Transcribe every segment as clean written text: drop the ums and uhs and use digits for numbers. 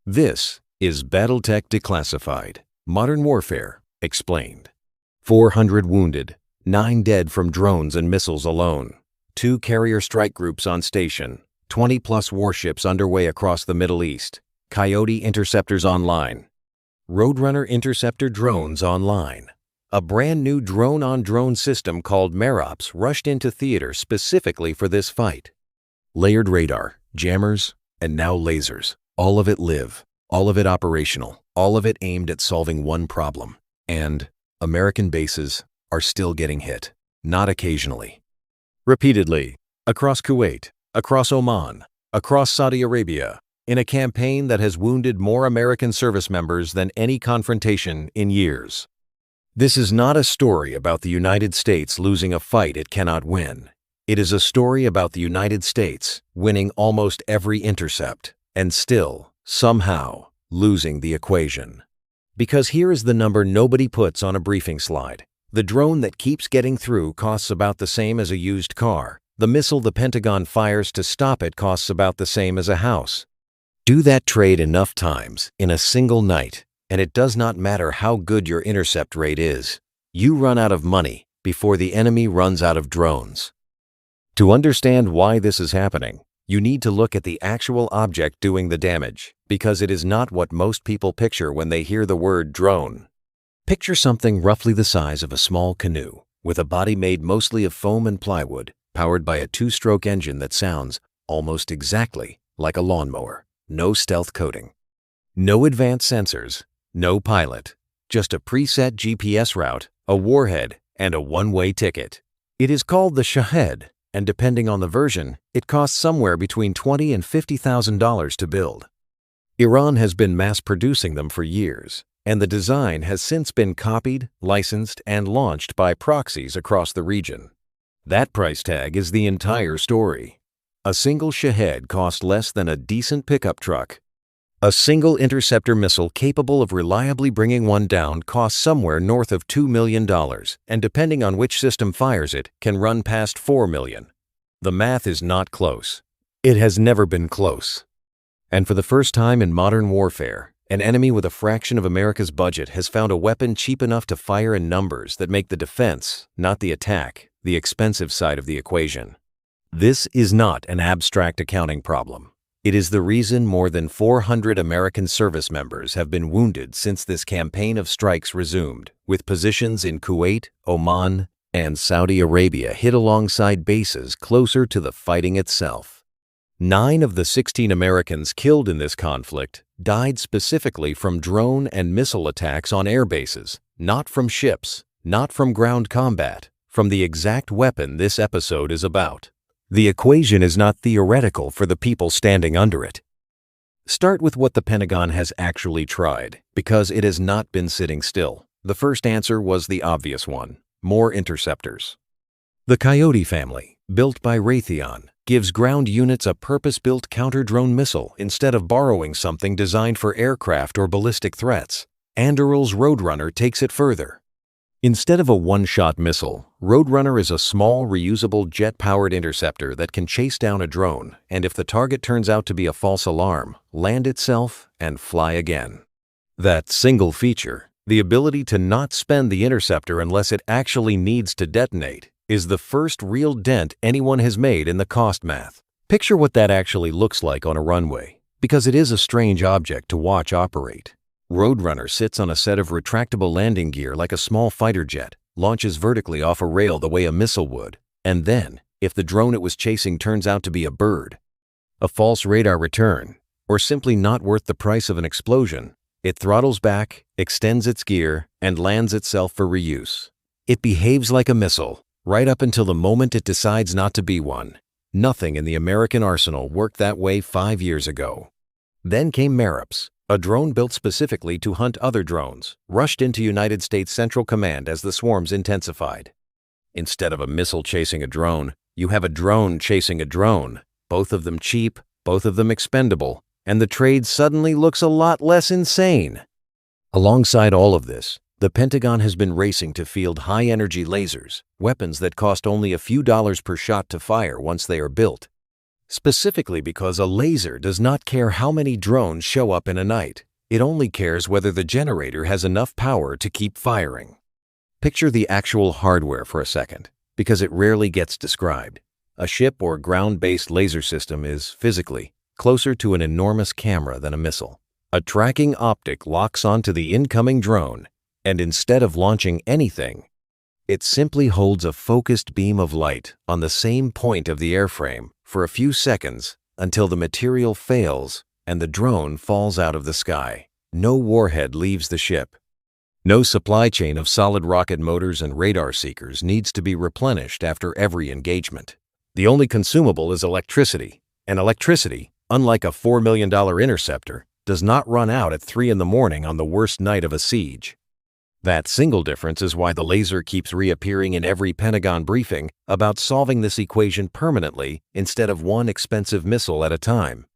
This is Battletech Declassified, Modern Warfare Explained. 400 wounded, 9 dead from drones and missiles alone, 2 carrier strike groups on station, 20-plus warships underway across the Middle East, Coyote interceptors online, Roadrunner interceptor drones online. A brand new drone-on-drone system called Merops rushed into theater specifically for this fight. Layered radar, jammers, and now lasers. All of it live, all of it operational, all of it aimed at solving one problem. And American bases are still getting hit, not occasionally. Repeatedly, across Kuwait, across Oman, across Saudi Arabia, in a campaign that has wounded more American service members than any confrontation in years. This is not a story about the United States losing a fight it cannot win. It is a story about the United States winning almost every intercept and still, somehow, losing the equation. Because here is the number nobody puts on a briefing slide. The drone that keeps getting through costs about the same as a used car. The missile the Pentagon fires to stop it costs about the same as a house. Do that trade enough times in a single night, and it does not matter how good your intercept rate is. You run out of money before the enemy runs out of drones. To understand why this is happening, you need to look at the actual object doing the damage, because it is not what most people picture when they hear the word drone. Picture something roughly the size of a small canoe, with a body made mostly of foam and plywood, powered by a 2-stroke engine that sounds almost exactly like a lawnmower. No stealth coating. No advanced sensors, no pilot, just a preset GPS route, a warhead, and a one-way ticket. It is called the Shahed, and depending on the version, it costs somewhere between $20,000 and $50,000 to build. Iran has been mass-producing them for years, and the design has since been copied, licensed, and launched by proxies across the region. That price tag is the entire story. A single Shahed costs less than a decent pickup truck. A single interceptor missile capable of reliably bringing one down costs somewhere north of $2 million, and depending on which system fires it, can run past $4 million. The math is not close. It has never been close. And for the first time in modern warfare, an enemy with a fraction of America's budget has found a weapon cheap enough to fire in numbers that make the defense, not the attack, the expensive side of the equation. This is not an abstract accounting problem. It is the reason more than 400 American service members have been wounded since this campaign of strikes resumed, with positions in Kuwait, Oman, and Saudi Arabia hit alongside bases closer to the fighting itself. 9 of the 16 Americans killed in this conflict died specifically from drone and missile attacks on air bases, not from ships, not from ground combat, from the exact weapon this episode is about. The equation is not theoretical for the people standing under it. Start with what the Pentagon has actually tried, because it has not been sitting still. The first answer was the obvious one: more interceptors. The Coyote family, built by Raytheon, gives ground units a purpose-built counter-drone missile instead of borrowing something designed for aircraft or ballistic threats. Anduril's Roadrunner takes it further. Instead of a one-shot missile, Roadrunner is a small, reusable jet-powered interceptor that can chase down a drone, and if the target turns out to be a false alarm, land itself and fly again. That single feature, the ability to not spend the interceptor unless it actually needs to detonate, is the first real dent anyone has made in the cost math. Picture what that actually looks like on a runway, because it is a strange object to watch operate. Roadrunner sits on a set of retractable landing gear like a small fighter jet, launches vertically off a rail the way a missile would, and then, if the drone it was chasing turns out to be a bird, a false radar return, or simply not worth the price of an explosion, it throttles back, extends its gear, and lands itself for reuse. It behaves like a missile, right up until the moment it decides not to be one. Nothing in the American arsenal worked that way 5 years ago. Then came Merops. A drone built specifically to hunt other drones, rushed into United States Central Command as the swarms intensified. Instead of a missile chasing a drone, you have a drone chasing a drone, both of them cheap, both of them expendable, and the trade suddenly looks a lot less insane. Alongside all of this, the Pentagon has been racing to field high-energy lasers, weapons that cost only a few dollars per shot to fire once they are built. Specifically because a laser does not care how many drones show up in a night. It only cares whether the generator has enough power to keep firing. Picture the actual hardware for a second, because it rarely gets described. A ship or ground-based laser system is, physically, closer to an enormous camera than a missile. A tracking optic locks onto the incoming drone, and instead of launching anything, it simply holds a focused beam of light on the same point of the airframe for a few seconds until the material fails and the drone falls out of the sky. No warhead leaves the ship. No supply chain of solid rocket motors and radar seekers needs to be replenished after every engagement. The only consumable is electricity, and electricity, unlike a $4 million interceptor, does not run out at 3 in the morning on the worst night of a siege. That single difference is why the laser keeps reappearing in every Pentagon briefing about solving this equation permanently instead of one expensive missile at a time.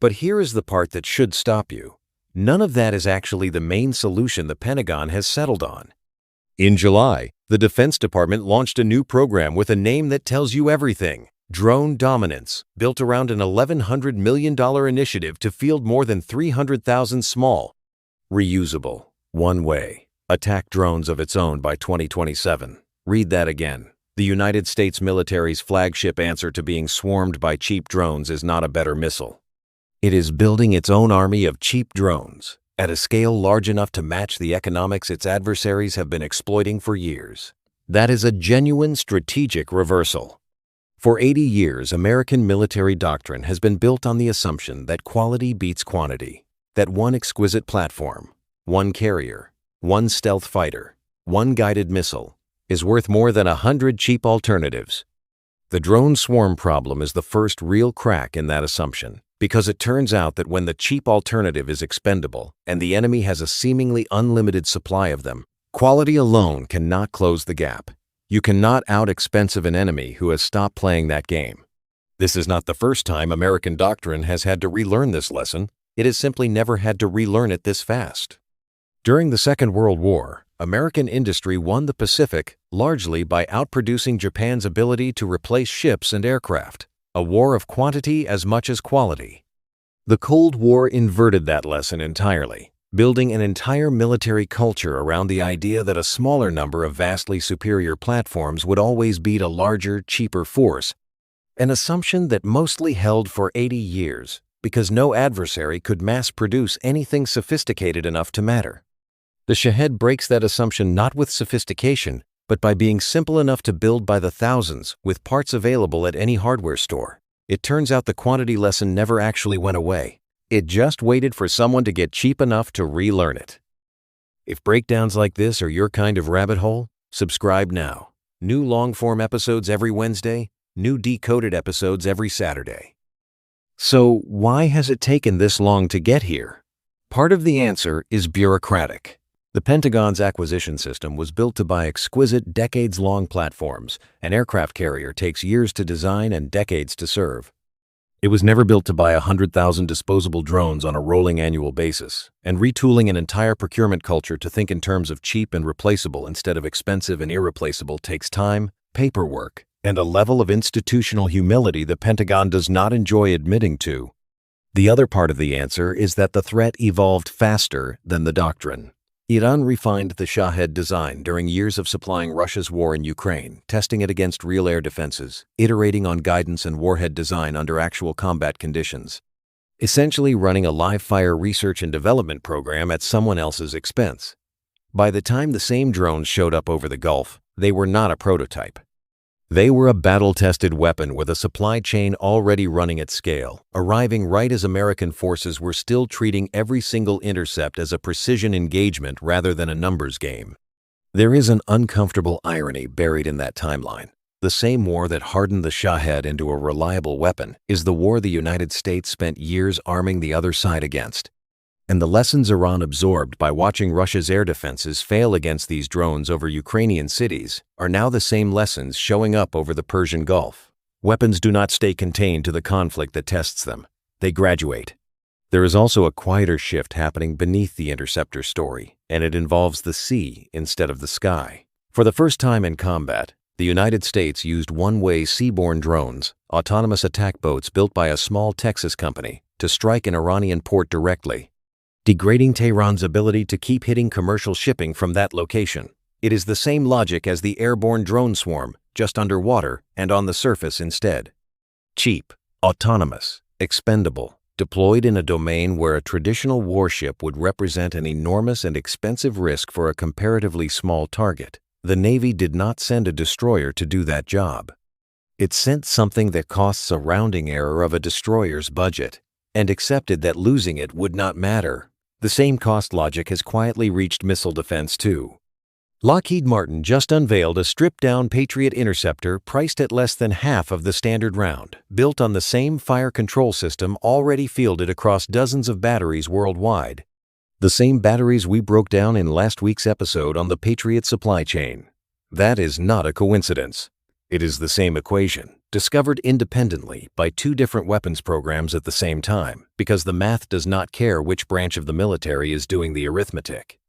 But here is the part that should stop you. None of that is actually the main solution the Pentagon has settled on. In July, the Defense Department launched a new program with a name that tells you everything: Drone Dominance, built around an $1,100 million initiative to field more than 300,000 small, reusable, one-way, attack drones of its own by 2027. Read that again. The United States military's flagship answer to being swarmed by cheap drones is not a better missile. It is building its own army of cheap drones, at a scale large enough to match the economics its adversaries have been exploiting for years. That is a genuine strategic reversal. For 80 years, American military doctrine has been built on the assumption that quality beats quantity, that one exquisite platform, one carrier, one stealth fighter, one guided missile, is worth more than 100 cheap alternatives. The drone swarm problem is the first real crack in that assumption, because it turns out that when the cheap alternative is expendable and the enemy has a seemingly unlimited supply of them, quality alone cannot close the gap. You cannot out-expensive an enemy who has stopped playing that game. This is not the first time American doctrine has had to relearn this lesson. It has simply never had to relearn it this fast. During the Second World War, American industry won the Pacific largely by outproducing Japan's ability to replace ships and aircraft, a war of quantity as much as quality. The Cold War inverted that lesson entirely, building an entire military culture around the idea that a smaller number of vastly superior platforms would always beat a larger, cheaper force, an assumption that mostly held for 80 years because no adversary could mass-produce anything sophisticated enough to matter. The Shahed breaks that assumption not with sophistication, but by being simple enough to build by the thousands with parts available at any hardware store. It turns out the quantity lesson never actually went away. It just waited for someone to get cheap enough to relearn it. If breakdowns like this are your kind of rabbit hole, subscribe now. New long-form episodes every Wednesday, new Decoded episodes every Saturday. So why has it taken this long to get here? Part of the answer is bureaucratic. The Pentagon's acquisition system was built to buy exquisite, decades-long platforms. An aircraft carrier takes years to design and decades to serve. It was never built to buy 100,000 disposable drones on a rolling annual basis, and retooling an entire procurement culture to think in terms of cheap and replaceable instead of expensive and irreplaceable takes time, paperwork, and a level of institutional humility the Pentagon does not enjoy admitting to. The other part of the answer is that the threat evolved faster than the doctrine. Iran refined the Shahed design during years of supplying Russia's war in Ukraine, testing it against real air defenses, iterating on guidance and warhead design under actual combat conditions, essentially running a live-fire research and development program at someone else's expense. By the time the same drones showed up over the Gulf, they were not a prototype. They were a battle-tested weapon with a supply chain already running at scale, arriving right as American forces were still treating every single intercept as a precision engagement rather than a numbers game. There is an uncomfortable irony buried in that timeline. The same war that hardened the Shahed into a reliable weapon is the war the United States spent years arming the other side against. And the lessons Iran absorbed by watching Russia's air defenses fail against these drones over Ukrainian cities are now the same lessons showing up over the Persian Gulf. Weapons do not stay contained to the conflict that tests them. They graduate. There is also a quieter shift happening beneath the interceptor story, and it involves the sea instead of the sky. For the first time in combat, the United States used one-way seaborne drones, autonomous attack boats built by a small Texas company to strike an Iranian port directly, degrading Tehran's ability to keep hitting commercial shipping from that location. It is the same logic as the airborne drone swarm, just underwater and on the surface instead. Cheap, autonomous, expendable, deployed in a domain where a traditional warship would represent an enormous and expensive risk for a comparatively small target. The Navy did not send a destroyer to do that job. It sent something that costs a rounding error of a destroyer's budget, and accepted that losing it would not matter. The same cost logic has quietly reached missile defense too. Lockheed Martin just unveiled a stripped-down Patriot interceptor priced at less than half of the standard round, built on the same fire control system already fielded across dozens of batteries worldwide. The same batteries we broke down in last week's episode on the Patriot supply chain. That is not a coincidence. It is the same equation, discovered independently by two different weapons programs at the same time, because the math does not care which branch of the military is doing the arithmetic.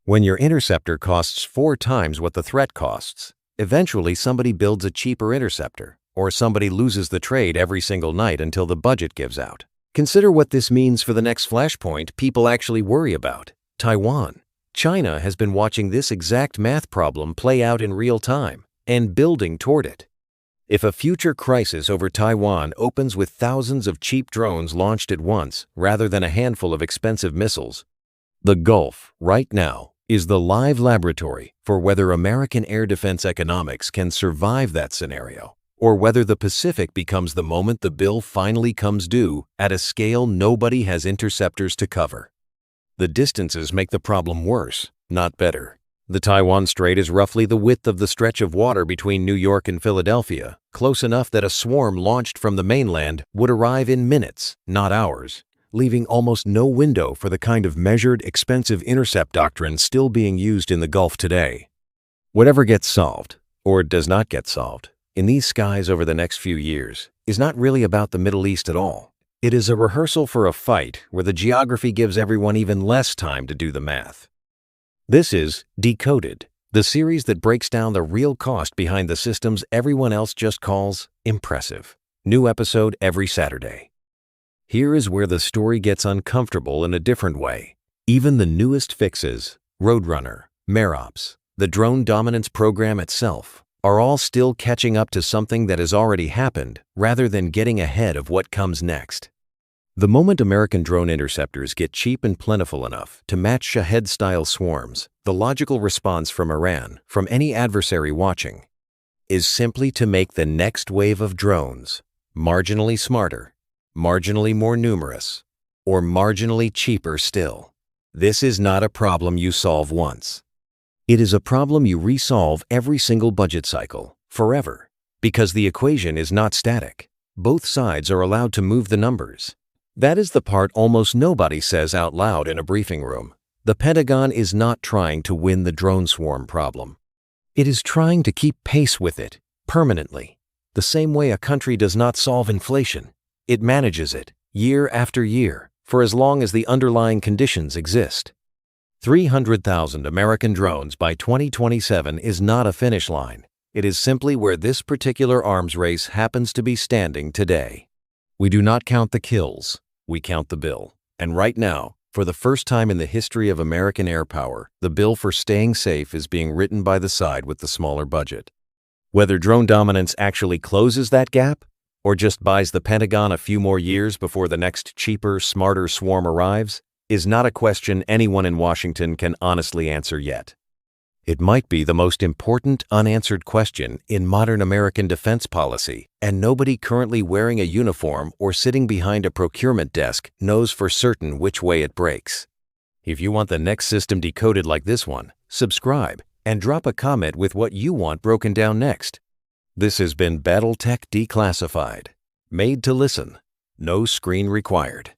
When your interceptor costs 4 times what the threat costs, eventually somebody builds a cheaper interceptor, or somebody loses the trade every single night until the budget gives out. Consider what this means for the next flashpoint people actually worry about: Taiwan. China has been watching this exact math problem play out in real time and building toward it. If a future crisis over Taiwan opens with thousands of cheap drones launched at once rather than a handful of expensive missiles, the Gulf, right now, is the live laboratory for whether American air defense economics can survive that scenario, or whether the Pacific becomes the moment the bill finally comes due at a scale nobody has interceptors to cover. The distances make the problem worse, not better. The Taiwan Strait is roughly the width of the stretch of water between New York and Philadelphia, close enough that a swarm launched from the mainland would arrive in minutes, not hours, leaving almost no window for the kind of measured, expensive intercept doctrine still being used in the Gulf today. Whatever gets solved, or does not get solved, in these skies over the next few years is not really about the Middle East at all. It is a rehearsal for a fight where the geography gives everyone even less time to do the math. This is Decoded, the series that breaks down the real cost behind the systems everyone else just calls impressive. New episode every Saturday. Here is where the story gets uncomfortable in a different way. Even the newest fixes, Roadrunner, Merops, the drone dominance program itself, are all still catching up to something that has already happened rather than getting ahead of what comes next. The moment American drone interceptors get cheap and plentiful enough to match Shahed-style swarms, the logical response from Iran, from any adversary watching, is simply to make the next wave of drones marginally smarter, marginally more numerous, or marginally cheaper still. This is not a problem you solve once. It is a problem you resolve every single budget cycle, forever, because the equation is not static. Both sides are allowed to move the numbers. That is the part almost nobody says out loud in a briefing room. The Pentagon is not trying to win the drone swarm problem. It is trying to keep pace with it, permanently. The same way a country does not solve inflation. It manages it, year after year, for as long as the underlying conditions exist. 300,000 American drones by 2027 is not a finish line. It is simply where this particular arms race happens to be standing today. We do not count the kills. We count the bill. And right now, for the first time in the history of American air power, the bill for staying safe is being written by the side with the smaller budget. Whether drone dominance actually closes that gap, or just buys the Pentagon a few more years before the next cheaper, smarter swarm arrives, is not a question anyone in Washington can honestly answer yet. It might be the most important unanswered question in modern American defense policy, and nobody currently wearing a uniform or sitting behind a procurement desk knows for certain which way it breaks. If you want the next system decoded like this one, subscribe and drop a comment with what you want broken down next. This has been BattleTech Declassified. Made to listen. No screen required.